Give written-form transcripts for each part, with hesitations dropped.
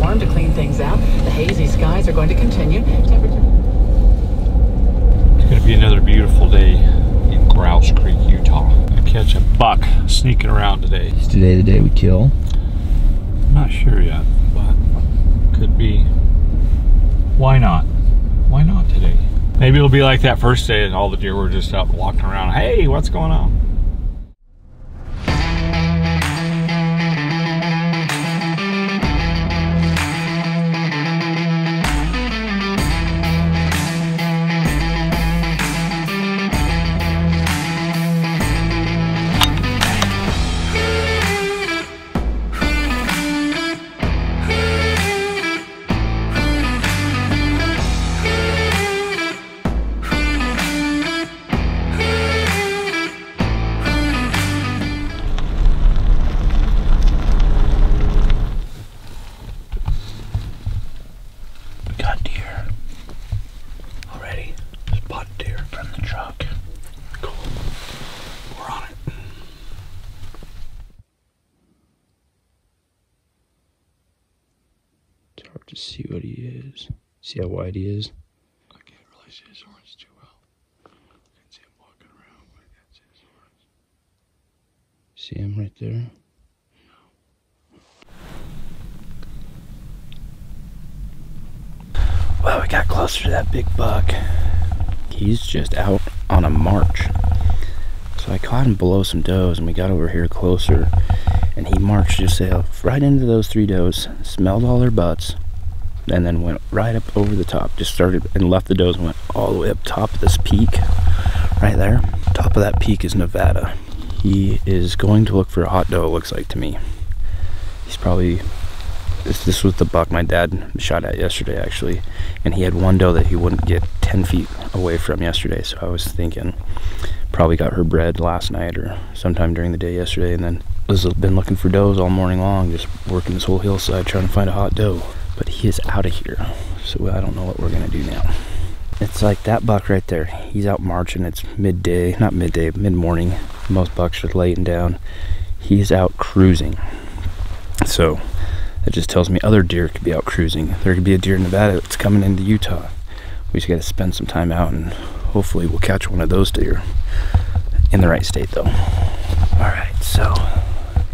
To clean things out, the hazy skies are going to continue. It's going to be another beautiful day in Grouse Creek, Utah. I catch a buck sneaking around today. Is today the day we kill? I'm not sure yet, but could be. Why not? Why not today? Maybe it'll be like that first day and all the deer were just out walking around. Hey, what's going on? To see what he is. See how wide he is? I can't really see his horns too well. I can see him walking around, but I can't see his horns. See him right there? No. Well, we got closer to that big buck. He's just out on a march. So I caught him below some does and we got over here closer and he marched himself right into those 3 does, smelled all their butts, and then went right up over the top. Just started and left the does and went all the way up top of this peak right there. Top of that peak is Nevada. He is going to look for a hot doe, it looks like to me. He's probably, this was the buck my dad shot at yesterday actually, and he had one doe that he wouldn't get 10 feet away from yesterday, so I was thinking probably got her bred last night or sometime during the day yesterday, and then has been looking for does all morning long, just working this whole hillside trying to find a hot doe. But he is out of here, so I don't know what we're gonna do now. It's like that buck right there. He's out marching. It's midday, not midday, mid-morning. Most bucks are laying down. He's out cruising. So that just tells me other deer could be out cruising. There could be a deer in Nevada that's coming into Utah. We just got to spend some time out, and hopefully we'll catch one of those deer in the right state, though. All right, so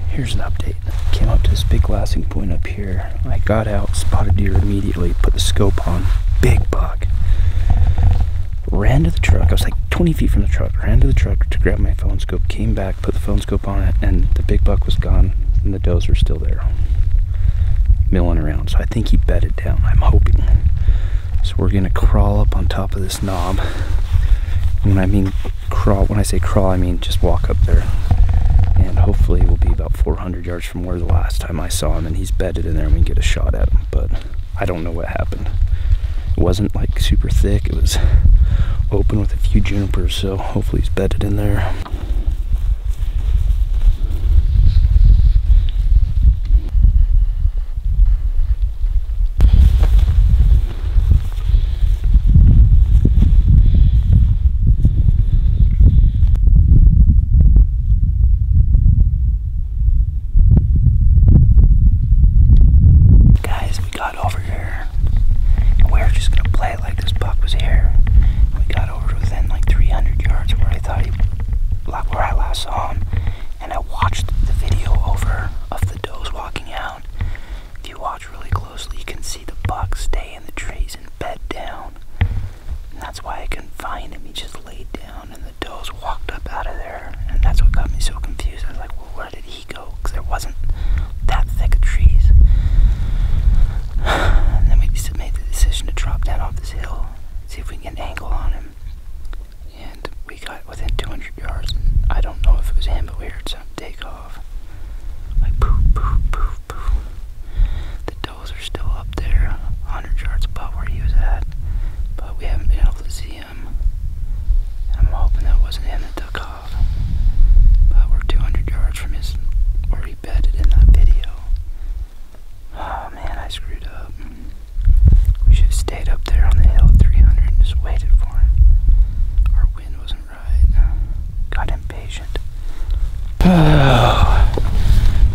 here's an update. Came up to this big glassing point up here. I got out, spotted deer immediately, put the scope on, big buck. Ran to the truck, I was like 20 feet from the truck, ran to the truck to grab my phone scope, came back, put the phone scope on it, and the big buck was gone, and the does were still there, milling around. So I think he bedded down, I'm hoping. So we're gonna crawl up on top of this knob. When I mean crawl, when I say crawl, I mean just walk up there. And hopefully we'll be about 400 yards from where the last time I saw him, and he's bedded in there and we can get a shot at him. But I don't know what happened. It wasn't like super thick, it was open with a few junipers, so hopefully he's bedded in there.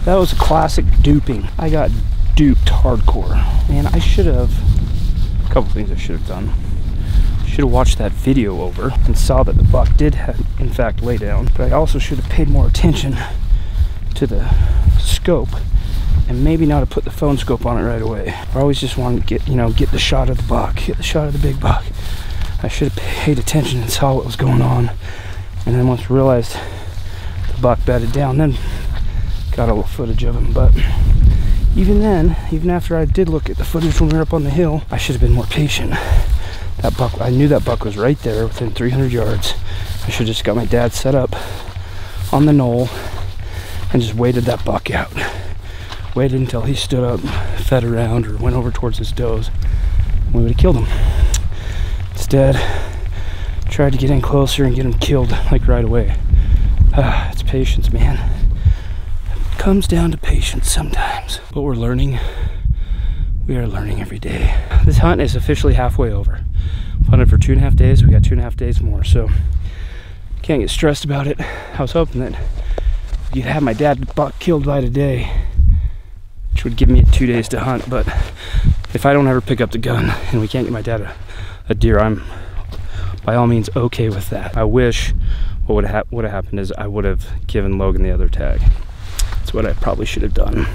That was a classic duping. I got duped hardcore. Man, I should have, a couple things I should have done. Should have watched that video over and saw that the buck did have, in fact, lay down. But I also should have paid more attention to the scope and maybe not have put the phone scope on it right away. I always just wanted to get, you know, get the shot of the buck, get the shot of the big buck. I should have paid attention and saw what was going on. And then once realized the buck bedded down, then got a little footage of him. But even then, even after I did look at the footage when we were up on the hill, I should have been more patient. That buck, I knew that buck was right there within 300 yards. I should have just got my dad set up on the knoll and just waited that buck out. Waited until he stood up, fed around, or went over towards his does. We would have killed him. Instead, tried to get in closer and get him killed like right away. It's patience, man. It comes down to patience sometimes. But we're learning. We are learning every day. This hunt is officially halfway over. Hunted for 2.5 days. We got 2.5 days more, so can't get stressed about it. I was hoping that you'd have my dad buck killed by today, which would give me 2 days to hunt. But if I don't ever pick up the gun and we can't get my dad a deer, I'm by all means okay with that. I wish what would have happened is I would have given Logan the other tag. That's what I probably should have done.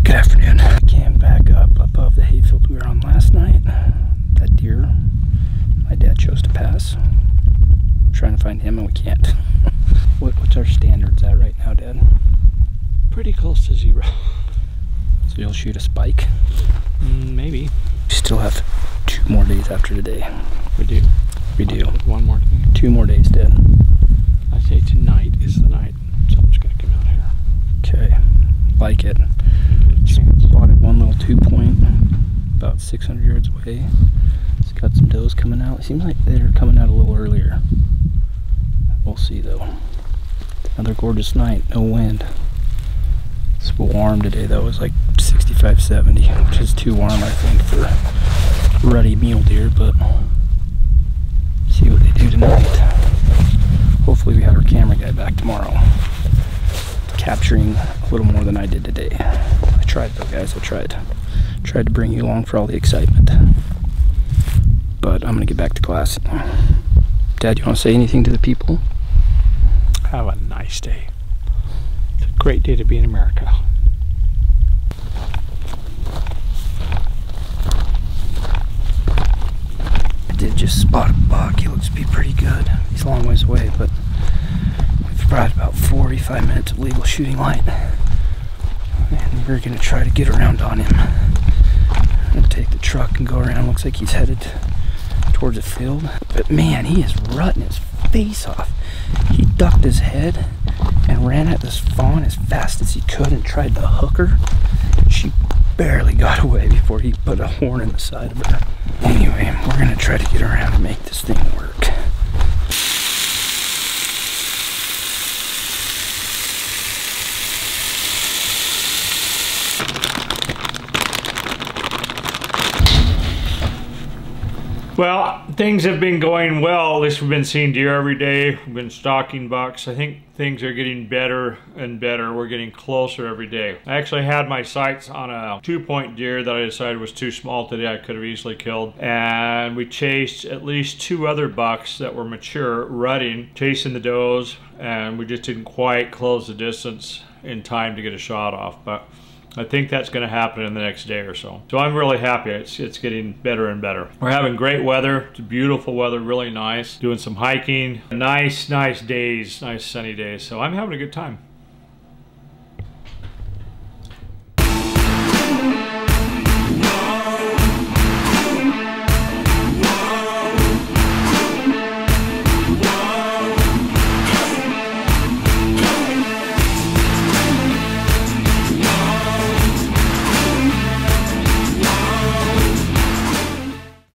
Good afternoon. Came back up above the hayfield we were on last night. That deer my dad chose to pass. We're trying to find him and we can't. What's our standards at right now, Dad? Pretty close to 0. So you'll shoot a spike? Maybe. We still have 2 more days after today. We do. We do. One more thing. 2 more days, Dad. I say tonight is the night something's gonna come out here. Okay. Like it. Spotted one little 2-point about 600 yards away. It's got some does coming out. It seems like they're coming out a little earlier. We'll see though. Another gorgeous night, no wind. It's warm today though. It's like 65, 70, which is too warm I think for ruddy mule deer, but see what they do tonight. Hopefully we have our camera guy back tomorrow, capturing a little more than I did today. I tried though, guys. I tried to bring you along for all the excitement. But I'm gonna get back to class. Dad, you want to say anything to the people? Have a nice day. It's a great day to be in America. I did just spot a buck. He looks to be pretty good. He's a long ways away, but we've probably about 45 minutes of legal shooting light. And we're gonna try to get around on him. I'm gonna take the truck and go around. Looks like he's headed towards the field. But man, he is rutting his face off. He ducked his head and ran at this fawn as fast as he could and tried to hook her. She barely got away before he put a horn in the side of her. Anyway, we're gonna try to get around and make this thing work. Well, things have been going well. At least we've been seeing deer every day. We've been stalking bucks. I think things are getting better and better. We're getting closer every day. I actually had my sights on a 2-point deer that I decided was too small today. I could have easily killed. And we chased at least 2 other bucks that were mature, rutting, chasing the does, and we just didn't quite close the distance in time to get a shot off. But I think that's going to happen in the next day or so. So I'm really happy. It's getting better and better. We're having great weather. It's beautiful weather, really nice. Doing some hiking. Nice days, nice sunny days. So I'm having a good time.